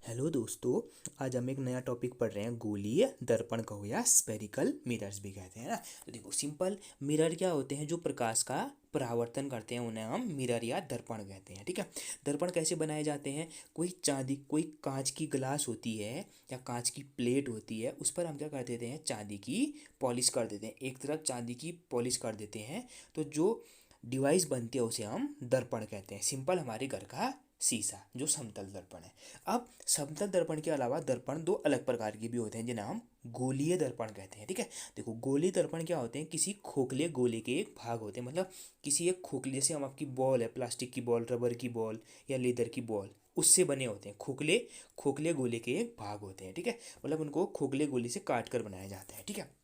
Hello दोस्तों। आज हम एक नया टॉपिक पढ़ रहे हैं, गोलीय दर्पण कहो या स्पेरिकल मिरर्स भी कहते हैं ना। तो देखो, सिंपल मिरर क्या होते हैं? जो प्रकाश का परावर्तन करते हैं उन्हें हम मिरर या दर्पण कहते हैं। ठीक है। दर्पण कैसे बनाए जाते हैं? कोई कांच की ग्लास होती है या कांच की प्लेट होती है, उस पर हम क्या कर देते हैं? चांदी की पॉलिश कर देते हैं। एक तरफ चांदी की पॉलिश कर देते हैं तो जो डिवाइस बनती है उसे हम दर्पण कहते हैं। सिंपल, हमारे घर का शीशा जो समतल दर्पण है। अब समतल दर्पण के अलावा दर्पण दो अलग प्रकार के भी होते हैं जिन्हें हम गोलीय दर्पण कहते हैं। ठीक है। देखो, गोलीय दर्पण क्या होते हैं? किसी खोखले गोले के एक भाग होते हैं, मतलब किसी एक खोखले, जैसे हम आपकी बॉल है, प्लास्टिक की बॉल, रबर की बॉल या लेदर की बॉल, उससे बने होते हैं। खोखले खोखले गोले के एक भाग होते हैं। ठीक है। मतलब उनको खोखले गोले से काट कर बनाया जाता है। ठीक है।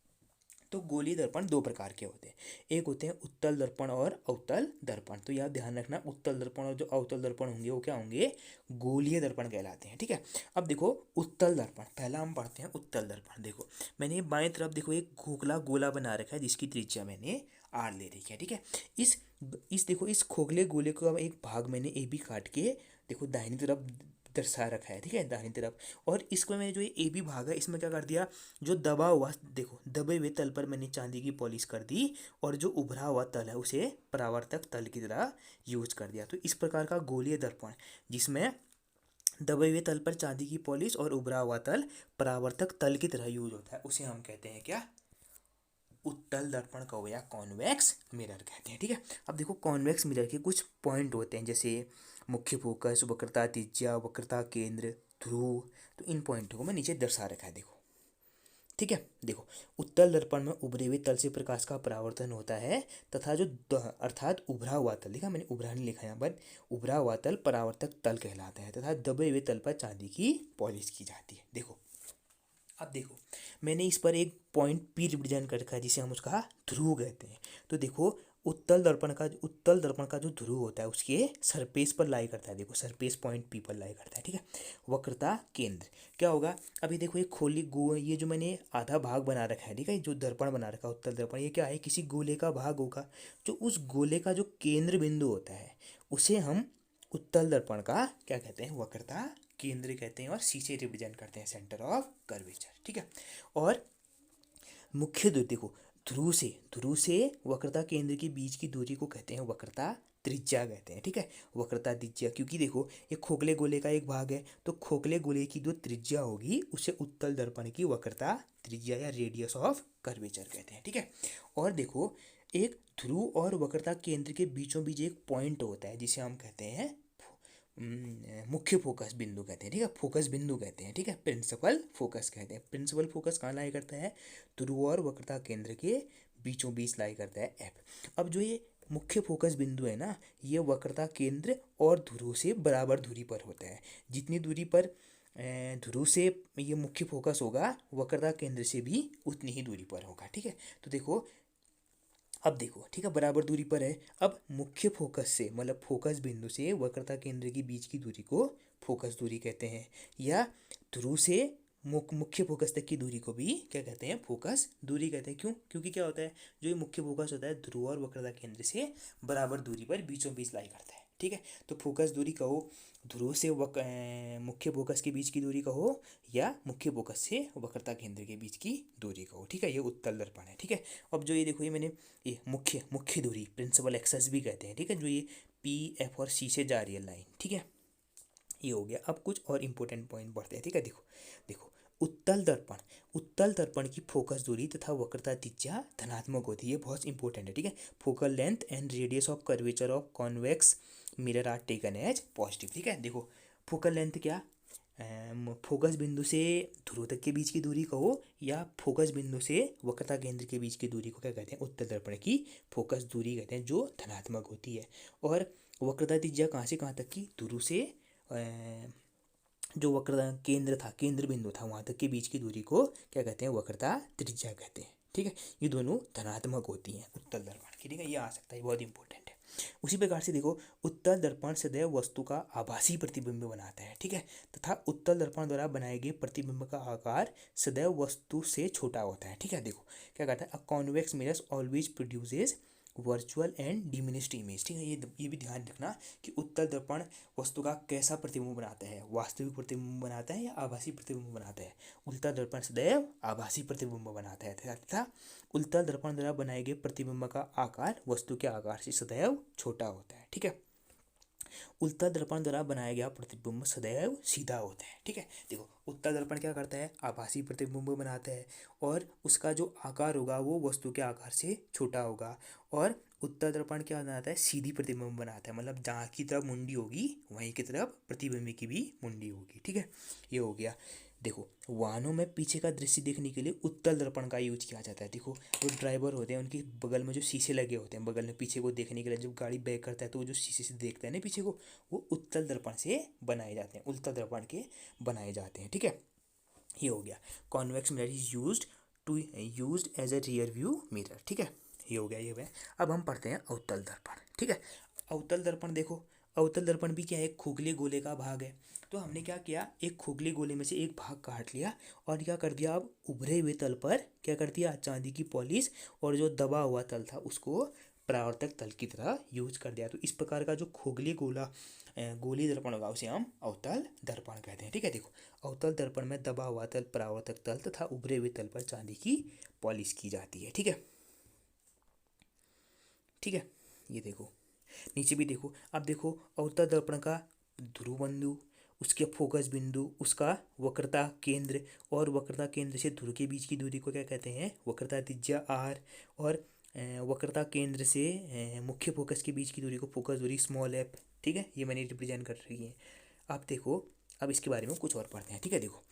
तो गोलीय दर्पण दो प्रकार के होते हैं। एक होते हैं उत्तल दर्पण और अवतल दर्पण। तो याद ध्यान रखना, उत्तल दर्पण और जो अवतल दर्पण होंगे वो क्या होंगे? गोलीय दर्पण कहलाते हैं। ठीक है। अब देखो, उत्तल दर्पण पहला हम पढ़ते हैं। उत्तल दर्पण देखो, मैंने बाएं तरफ देखो एक खोखला गोला बना रखा है जिसकी त्रिज्या मैंने आर ले रखी है। ठीक है। इस देखो, इस खोखले गोले का एक भाग मैंने ए बी काट के देखो दाहिनी तरफ दर्शा रखा है। ठीक है, दाहिनी तरफ। और इसको मैंने जो ये ए बी भाग है इसमें क्या कर दिया? जो दबा हुआ, देखो दबे हुए तल पर मैंने चांदी की पॉलिश कर दी और जो उभरा हुआ तल है उसे परावर्तक तल की तरह यूज कर दिया। तो इस प्रकार का गोलीय दर्पण जिसमें दबे हुए तल पर चांदी की पॉलिश और उभरा हुआ तल परावर्तक तल की तरह यूज होता है, उसे हम कहते हैं क्या? उत्तल दर्पण कहो या कॉन्वेक्स मिरर कहते हैं। ठीक है। अब देखो, कॉन्वेक्स मिरर के कुछ पॉइंट होते हैं, जैसे मुख्य फोकस, वक्रता त्रिज्या, वक्रता केंद्र, ध्रुव। तो इन पॉइंटों को मैं नीचे दर्शा रखा है, देखो। ठीक है। देखो, उत्तल दर्पण में उभरे हुए तल से प्रकाश का परावर्तन होता है तथा जो अर्थात उभरा हुआ तल, देखा मैंने उभरा नहीं लिखा यहाँ पर, उभरा हुआ तल परावर्तक तल कहलाता है तथा दबे हुए तल पर चांदी की पॉलिश की जाती है। देखो, अब देखो, मैंने इस पर एक पॉइंट पी रिप्रेजेंट कर रखा है जिसे हम उसका ध्रुव कहते हैं। तो देखो, उत्तल दर्पण का जो ध्रुव होता है उसके सरफेस पर लाई करता है। देखो, सरफेस पॉइंट पी पर लाई करता है। ठीक है। वक्रता केंद्र क्या होगा? अभी देखो, ये जो मैंने आधा भाग बना रखा है, ठीक है, जो दर्पण बना रखा है उत्तल दर्पण, ये क्या है? किसी गोले का भाग होगा। जो उस गोले का जो केंद्र बिंदु होता है उसे हम उत्तल दर्पण का क्या कहते हैं? वक्रता केंद्र कहते हैं। और शीशे रिप्रेजेंट करते हैं सेंटर ऑफ कर्वेचर। ठीक है। और मुख्य दूरी देखो, ध्रुव से वक्रता केंद्र के बीच की दूरी को कहते हैं वक्रता त्रिज्या कहते हैं। ठीक है। वक्रता त्रिज्या, क्योंकि देखो ये खोखले गोले का एक भाग है, तो खोखले गोले की जो त्रिज्या होगी उसे उत्तल दर्पण की वक्रता त्रिज्या या रेडियस ऑफ कर्वेचर कहते हैं। ठीक है। और देखो, एक ध्रुव और वक्रता केंद्र के बीचों बीच एक पॉइंट होता है जिसे हम कहते हैं मुख्य फोकस बिंदु कहते हैं। ठीक है। फोकस बिंदु कहते हैं। ठीक है। प्रिंसिपल फोकस कहते हैं। प्रिंसिपल फोकस कहाँ लाई करता है? ध्रुव और वक्रता केंद्र के बीचों बीच लाई करता है एफ। अब जो ये मुख्य फोकस बिंदु है ना, ये वक्रता केंद्र और ध्रुव से बराबर दूरी पर होता है। जितनी दूरी पर ध्रुव से ये मुख्य फोकस होगा, वक्रता केंद्र से भी उतनी ही दूरी पर होगा। ठीक है। तो देखो, अब देखो, ठीक है, बराबर दूरी पर है। अब मुख्य फोकस से, मतलब फोकस बिंदु से वक्रता केंद्र के बीच की दूरी को फोकस दूरी कहते हैं। या ध्रुव से मुख्य फोकस तक की दूरी को भी क्या कहते हैं? फोकस दूरी कहते हैं। क्यों? क्योंकि क्या होता है, जो ये मुख्य फोकस होता है ध्रुव और वक्रता केंद्र से बराबर दूरी पर बीचों बीच लाई करता है। ठीक है। तो फोकस दूरी कहो, ध्रुव से मुख्य फोकस के बीच की दूरी कहो, या मुख्य फोकस से वक्रता केंद्र के बीच की दूरी कहो। ठीक है। ये उत्तल दर्पण है। ठीक है। अब जो ये देखो, ये मैंने ये मुख्य मुख्य दूरी, प्रिंसिपल एक्सेस भी कहते हैं। ठीक है। जो ये पी एफ और सी से जा रही है लाइन। ठीक है। ये हो गया। अब कुछ और इंपॉर्टेंट पॉइंट बढ़ते हैं। ठीक है। देखो देखो, उत्तल दर्पण की फोकस दूरी तथा वक्रता त्रिज्या धनात्मक होती है। ये बहुत इंपॉर्टेंट है। ठीक है। Focal length and radius of curvature of convex mirror are taken as positive. ठीक है। देखो, फोकल लेंथ क्या? फोकस बिंदु से ध्रुव तक के बीच की दूरी कहो, या फोकस बिंदु से वक्रता केंद्र के बीच की दूरी को क्या कहते हैं? उत्तल दर्पण की फोकस दूरी कहते हैं, जो धनात्मक होती है। और वक्रता त्रिज्या कहाँ से कहाँ तक की? ध्रुव से जो वक्रता केंद्र था, केंद्र बिंदु था, वहाँ तक के बीच की दूरी को क्या कहते हैं? वक्रता त्रिज्या कहते हैं। ठीक है। ये दोनों धनात्मक होती हैं उत्तल दर्पण की। ठीक है। ये आ सकता है, बहुत इंपॉर्टेंट है। उसी प्रकार से देखो, उत्तल दर्पण सदैव वस्तु का आभासी प्रतिबिंब बनाता है। ठीक है। तथा उत्तल दर्पण द्वारा बनाए गए प्रतिबिंब का आकार सदैव वस्तु से छोटा होता है। ठीक है। देखो क्या कहता है? A convex mirror always produces virtual and diminished image, ठीक है। ये भी ध्यान रखना कि उत्तल दर्पण वस्तु का कैसा प्रतिबिंब बनाता है, वास्तविक प्रतिबिंब बनाता है या आभासी प्रतिबिंब बनाता है। उत्तल दर्पण सदैव आभासी प्रतिबिंब बनाता है तथा उत्तल दर्पण द्वारा बनाए गए प्रतिबिंब का आकार वस्तु के आकार से सदैव छोटा होता है, ठीक है। उत्तल दर्पण द्वारा बनाया गया प्रतिबिंब सदैव सीधा होता है, ठीक है। देखो उत्तल दर्पण क्या करता है, आभासी प्रतिबिंब बनाता है और उसका जो आकार होगा वो वस्तु के आकार से छोटा होगा। और उत्तल दर्पण क्या बनाता है, सीधी प्रतिबिंब बनाता है, मतलब जहाँ की तरफ मुंडी होगी वहीं की तरफ प्रतिबिंब की भी मुंडी होगी, ठीक है। ये हो गया। देखो वाहनों में पीछे का दृश्य देखने के लिए उत्तल दर्पण का यूज किया जाता है। देखो जो ड्राइवर होते हैं उनके बगल में जो शीशे लगे होते हैं, बगल में पीछे को देखने के लिए, जब गाड़ी बैक करता है तो वो जो शीशे से देखता है ना पीछे को, वो उत्तल दर्पण से बनाए जाते हैं, उत्तल दर्पण के बनाए जाते हैं, ठीक है। ये हो गया। Convex mirror is used as a rear view mirror, ठीक है। ये हो गया, ये है। अब हम पढ़ते हैं अवतल दर्पण, ठीक है। अवतल दर्पण देखो, अवतल दर्पण भी क्या है, खोखले गोले का भाग है। तो हमने क्या किया, एक खोखले गोले में से एक भाग काट लिया और क्या कर दिया, अब उभरे हुए तल पर क्या कर दिया, चांदी की पॉलिश, और जो दबा हुआ तल था उसको परावर्तक तल की तरह यूज कर दिया। तो इस प्रकार का जो खोखले गोली दर्पण होगा उसे हम अवतल दर्पण कहते हैं, ठीक है। देखो अवतल दर्पण में दबा हुआ तल, परावर्तक तल तथा उभरे हुए तल पर चांदी की पॉलिश की जाती है, ठीक है, ठीक है। ये देखो नीचे भी देखो, अब देखो अवतल दर्पण का ध्रुव बिंदु, उसके फोकस बिंदु, उसका वक्रता केंद्र, और वक्रता केंद्र से ध्रुव के बीच की दूरी को क्या कहते हैं, वक्रता त्रिज्या आर, और वक्रता केंद्र से मुख्य फोकस के बीच की दूरी को फोकस दूरी स्मॉल एफ, ठीक है। ये मैंने रिप्रेजेंट कर रही है। अब देखो, अब इसके बारे में कुछ और पढ़ते हैं, ठीक है। देखो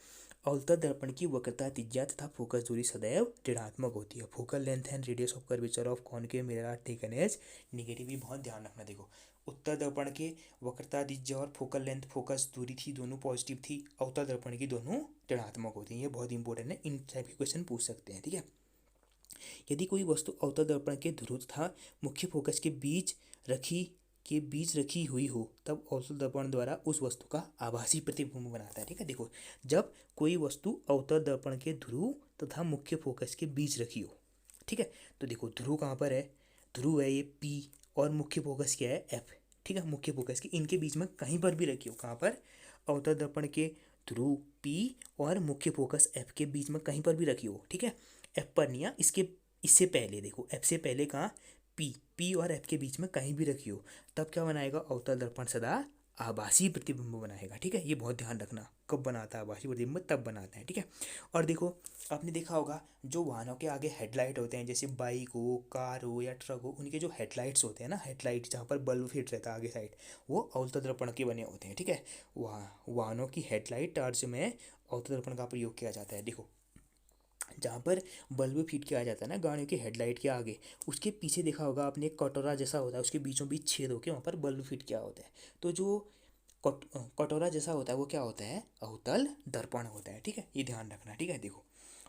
अवतल दर्पण की वक्रता त्रिज्या तथा फोकस दूरी सदैव ऋणात्मक होती है। Focal length and radius of curvature of concave mirror are taken as negative, भी बहुत ध्यान रखना। देखो उत्तल दर्पण के वक्रता त्रिज्या और फोकल लेंथ, फोकस दूरी थी, दोनों पॉजिटिव थी। अवतल दर्पण की दोनों ऋणात्मक होती हैं। ये बहुत इंपॉर्टेंट है, इन टाइप के क्वेश्चन पूछ सकते हैं, ठीक है। यदि कोई वस्तु अवतल दर्पण के ध्रुव तथा मुख्य फोकस के बीच रखी हुई हो तब अवतल दर्पण द्वारा उस वस्तु का आभासी प्रतिबिंब बनाता है, ठीक है। देखो जब कोई वस्तु अवतल दर्पण के ध्रुव तथा मुख्य फोकस के बीच रखी हो, ठीक है। तो देखो ध्रुव कहाँ पर है, ध्रुव है ये पी, और मुख्य फोकस क्या है, एफ, ठीक है। मुख्य फोकस की इनके बीच में कहीं पर भी रखी हो, कहाँ पर, अवतल दर्पण के ध्रुव पी और मुख्य फोकस एफ के बीच में कहीं पर भी रखी हो, ठीक है। एफ पर नहीं है, इससे पहले देखो, एफ से पहले कहाँ, पी और एफ के बीच में कहीं भी रखी हो, तब क्या बनाएगा, अवतल दर्पण सदा आभासी प्रतिबिंब बनाएगा, ठीक है। ये बहुत ध्यान रखना, कब बनाता है आभासी प्रतिबिंब, तब बनाता है, ठीक है। और देखो आपने देखा होगा जो वाहनों के आगे हेडलाइट होते हैं, जैसे बाइक हो, कार हो या ट्रक हो, उनके जो हेडलाइट्स होते हैं ना, हेडलाइट जहाँ पर बल्ब फिट रहता है आगे साइड, वो अवतल दर्पण के बने होते हैं, ठीक है। वाहनों की हेडलाइट टार्च में अवतल दर्पण का प्रयोग किया जाता है। देखो जहाँ पर बल्ब फिट किया जाता है ना गाड़ियों की हेडलाइट के आगे, उसके पीछे देखा होगा आपने, एक कटोरा जैसा होता है, उसके बीचों बीच छेद होकर वहाँ पर बल्ब फिट किया होता है। तो जो कटोरा जैसा होता है वो क्या होता है, अवतल दर्पण होता है, ठीक है। ये ध्यान रखना, ठीक है। देखो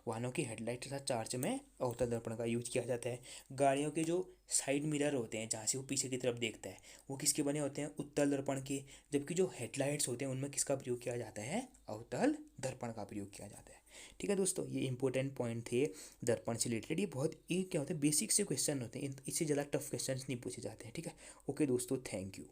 वाहनों की हेडलाइट तथा चार्च में अवतल दर्पण का यूज किया जाता है। गाड़ियों के जो साइड मिरर होते हैं जहाँ से वो पीछे की तरफ देखता है, वो किसके बने होते हैं, उत्तल दर्पण के। जबकि जो हेडलाइट्स होते हैं उनमें किसका प्रयोग किया जाता है, अवतल दर्पण का प्रयोग किया जाता है, ठीक है दोस्तों। ये इंपॉर्टेंट पॉइंट थे दर्पण से रिलेटेड। ये क्या होता है, बेसिक से क्वेश्चन होते हैं, इससे ज़्यादा टफ क्वेश्चन नहीं पूछे जाते हैं, ठीक है। ओके दोस्तों, थैंक यू।